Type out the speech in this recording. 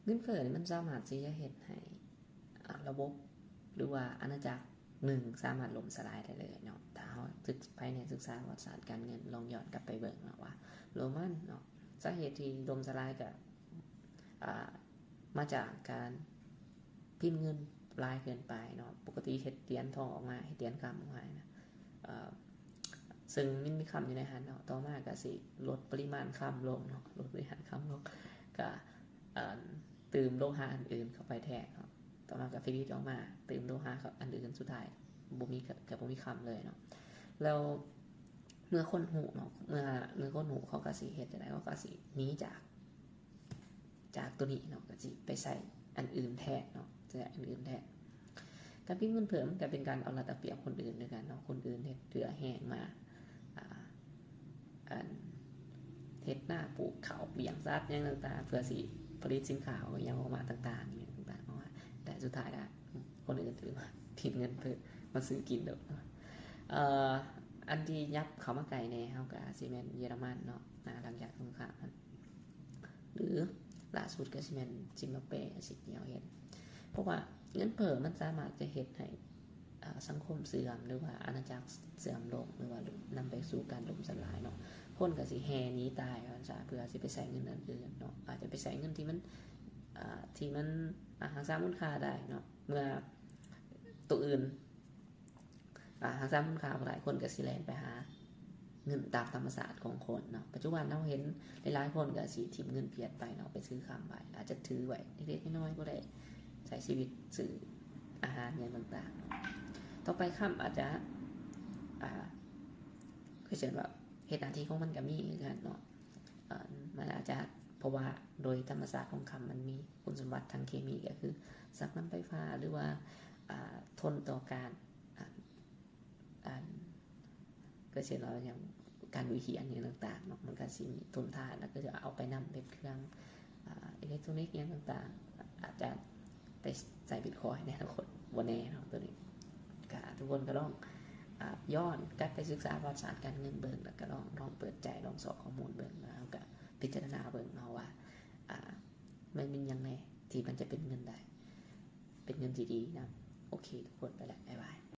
เงินเฟ้อนี่มันสามารถที่จะเฮ็ดให้ระบบหรือว่าอาณาจักรหนึ่งสามารถล่มสลายได้เลยเนาะถ้าเฮาภายในศึกษาประวัติศาสตร์การเงินลองย้อนกลับไปเบิ่งเนาะว่าโรมันเนาะสาเหตุที่ล่มสลายก็มาจากการพิมพ์เงินหลายเกินไปเนาะปกติเฮ็ดเหรียญทองออกมาเฮ็ดเหรียญคำออกมานะซึ่งมันมีคำอยู่ในหันเนาะต่อมาก็สิลดปริมาณคำลงเนาะลดปริมาณคำลงก็เติมโลหะอันอื่นเข้าไปแทนเนาะต่อมาก็ฟิลิปออกมาเติมโลหะอันอื่นสุดท้ายบ่มีคำเลยเนาะแล้วเมื่อคนหูเนาะเมื่อคนหูเขาก็สิเฮ็ดจังได๋เขาก็สิหนีจากตัวนี้เนาะก็สิไปใส่อันอื่นแทนเนาะใส่อันอื่นแทนการพิมพ์เงินเพิ่มก็เป็นการเอารัดเอาเปรียบคนอื่นด้วยกันเนาะคนอื่นเฮ็ดเรือแห้งมาเฮ็ดหน้าปลูกเขาเลี้ยงสัตว์อย่างต่างๆเพื่อสิผลิตสินค้าอย่างออกมาต่างๆอย่างต่างๆออกมาแต่สุดท้ายแล้วคนอื่นถือว่าผิดเงินเพื่อมาซื้อกินเด้ออันที่ยับเขามาไกลแน่เฮาก็สิแม่นเยอรมันเนาะหลังจากสงครามนั้นหรือล่าสุดก็สิแม่นซิมบับเวสิเดียวเฮ็ดเพราะว่าเงินเฟ้อมันสามารถจะเฮ็ดให้สังคมเสื่อมหรือว่าอาณาจักรเสื่อมลงหรือว่านำไปสู่การล่มสลายเนาะคนก็สิแห่หนีตายว่าซะเพื่อสิไปใช้เงินอันอื่นเนาะอาจจะไปใช้เงินที่มันรักษามูลค่าได้เนาะเมื่อตัวอื่นรักษามูลค่าบ่ได้คนก็สิแล่นไปหาเงินตามธรรมชาติของคนเนาะปัจจุบันเราเห็นหลายๆคนก็สิทิ้งเงินเพียรไปเนาะไปซื้อคำไว้อาจจะถือไว้เล็กๆน้อยๆก็ได้ใช้ชีวิตซื้ออาหารอย่างต่างๆต่อไปคำอาจจะคือเช่นว่าเหตุหน้าที่ของมันก็มีกันเนาะมันอาจจะเพราะว่าโดยธรรมชาติของคำมันมีคุณสมบัติทางเคมีก็คือซับน้ำไฟฟ้าหรือว่าทนต่อการก็เช่นว่าอย่างการดูเขียนอย่างต่างๆเนาะมันก็สิมีทนทานแล้วก็จะเอาไปนำเป็นเครื่องอิเล็กทรอนิกส์อย่างต่างๆอาจจะไปใส่บิตคอยน์ในอนาคตบ่แน่เนาะตัวนี้ก็ทุกคนก็ต้องย้อนกลับไปศึกษาประวัติศาสตร์การเงินเบิ่งแล้วก็ลองเปิดใจลองสอบข้อมูลเบิ่งแล้วก็พิจารณาเบิ่งเนาะว่ามันเป็นยังไงที่มันจะเป็นเงินได้เป็นเงินที่ดีนะโอเคทุกคนไปแล้วบ๊ายบาย